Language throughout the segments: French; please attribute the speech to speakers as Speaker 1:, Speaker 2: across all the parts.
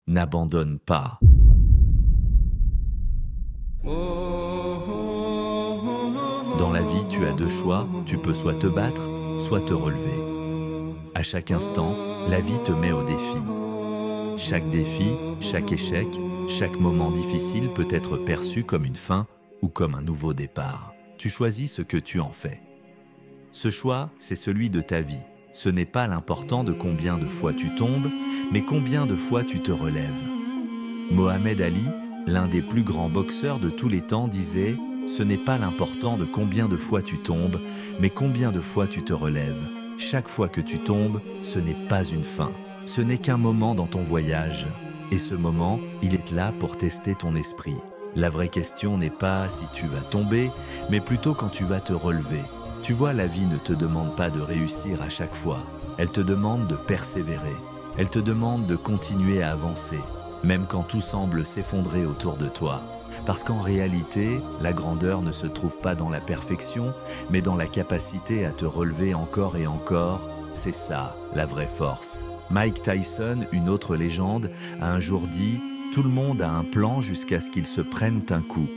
Speaker 1: N'abandonne pas. Dans la vie, tu as deux choix, tu peux soit te battre, soit te relever. À chaque instant, la vie te met au défi. Chaque défi, chaque échec, chaque moment difficile peut être perçu comme une fin ou comme un nouveau départ. Tu choisis ce que tu en fais. Ce choix, c'est celui de ta vie. Ce n'est pas l'important de combien de fois tu tombes, mais combien de fois tu te relèves. Mohamed Ali, l'un des plus grands boxeurs de tous les temps, disait « Ce n'est pas l'important de combien de fois tu tombes, mais combien de fois tu te relèves. Chaque fois que tu tombes, ce n'est pas une fin. Ce n'est qu'un moment dans ton voyage. Et ce moment, il est là pour tester ton esprit. La vraie question n'est pas si tu vas tomber, mais plutôt quand tu vas te relever. Tu vois, la vie ne te demande pas de réussir à chaque fois. Elle te demande de persévérer. Elle te demande de continuer à avancer, même quand tout semble s'effondrer autour de toi. Parce qu'en réalité, la grandeur ne se trouve pas dans la perfection, mais dans la capacité à te relever encore et encore. C'est ça, la vraie force. Mike Tyson, une autre légende, a un jour dit « Tout le monde a un plan jusqu'à ce qu'il se prenne un coup ».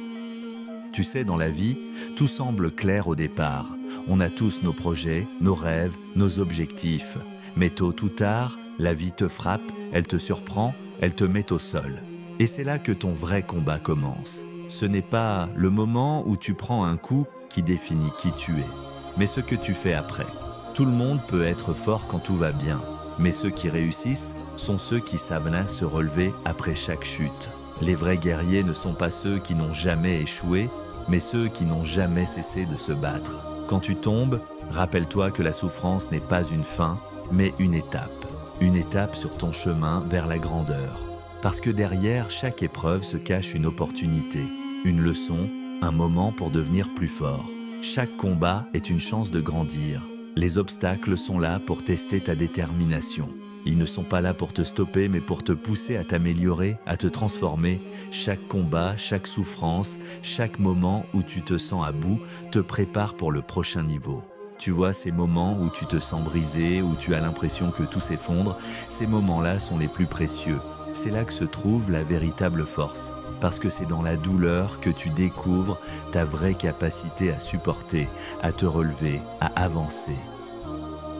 Speaker 1: Tu sais, dans la vie, tout semble clair au départ. On a tous nos projets, nos rêves, nos objectifs. Mais tôt ou tard, la vie te frappe, elle te surprend, elle te met au sol. Et c'est là que ton vrai combat commence. Ce n'est pas le moment où tu prends un coup qui définit qui tu es, mais ce que tu fais après. Tout le monde peut être fort quand tout va bien, mais ceux qui réussissent sont ceux qui savent là se relever après chaque chute. Les vrais guerriers ne sont pas ceux qui n'ont jamais échoué, mais ceux qui n'ont jamais cessé de se battre. Quand tu tombes, rappelle-toi que la souffrance n'est pas une fin, mais une étape sur ton chemin vers la grandeur. Parce que derrière chaque épreuve se cache une opportunité, une leçon, un moment pour devenir plus fort. Chaque combat est une chance de grandir. Les obstacles sont là pour tester ta détermination. Ils ne sont pas là pour te stopper, mais pour te pousser à t'améliorer, à te transformer. Chaque combat, chaque souffrance, chaque moment où tu te sens à bout te prépare pour le prochain niveau. Tu vois, ces moments où tu te sens brisé, où tu as l'impression que tout s'effondre, ces moments-là sont les plus précieux. C'est là que se trouve la véritable force. Parce que c'est dans la douleur que tu découvres ta vraie capacité à supporter, à te relever, à avancer.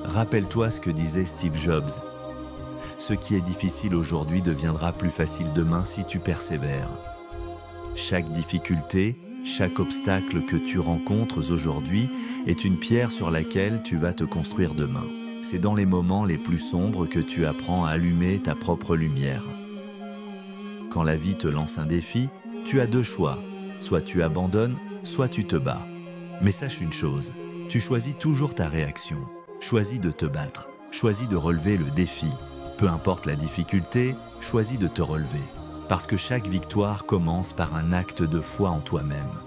Speaker 1: Rappelle-toi ce que disait Steve Jobs. Ce qui est difficile aujourd'hui deviendra plus facile demain si tu persévères. Chaque difficulté, chaque obstacle que tu rencontres aujourd'hui est une pierre sur laquelle tu vas te construire demain. C'est dans les moments les plus sombres que tu apprends à allumer ta propre lumière. Quand la vie te lance un défi, tu as deux choix. Soit tu abandonnes, soit tu te bats. Mais sache une chose, tu choisis toujours ta réaction. Choisis de te battre, choisis de relever le défi. Peu importe la difficulté, choisis de te relever. Parce que chaque victoire commence par un acte de foi en toi-même.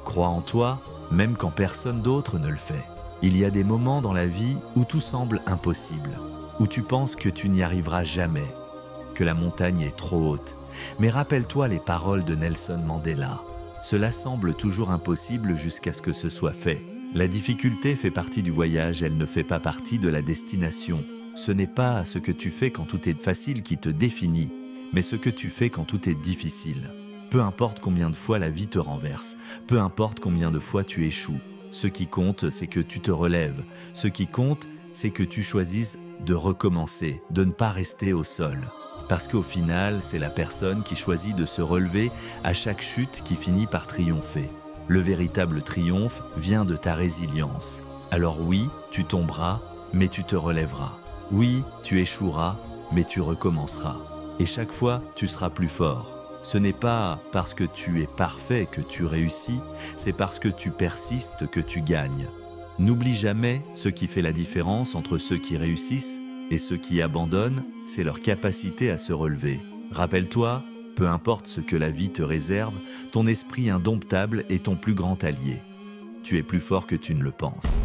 Speaker 1: Crois en toi, même quand personne d'autre ne le fait. Il y a des moments dans la vie où tout semble impossible, où tu penses que tu n'y arriveras jamais, que la montagne est trop haute. Mais rappelle-toi les paroles de Nelson Mandela. Cela semble toujours impossible jusqu'à ce que ce soit fait. La difficulté fait partie du voyage, elle ne fait pas partie de la destination. Ce n'est pas ce que tu fais quand tout est facile qui te définit, mais ce que tu fais quand tout est difficile. Peu importe combien de fois la vie te renverse, peu importe combien de fois tu échoues. Ce qui compte, c'est que tu te relèves. Ce qui compte, c'est que tu choisisses de recommencer, de ne pas rester au sol. Parce qu'au final, c'est la personne qui choisit de se relever à chaque chute qui finit par triompher. Le véritable triomphe vient de ta résilience. Alors oui, tu tomberas, mais tu te relèveras. Oui, tu échoueras, mais tu recommenceras. Et chaque fois, tu seras plus fort. Ce n'est pas parce que tu es parfait que tu réussis, c'est parce que tu persistes que tu gagnes. N'oublie jamais, ce qui fait la différence entre ceux qui réussissent et ceux qui abandonnent, c'est leur capacité à se relever. Rappelle-toi, peu importe ce que la vie te réserve, ton esprit indomptable est ton plus grand allié. Tu es plus fort que tu ne le penses.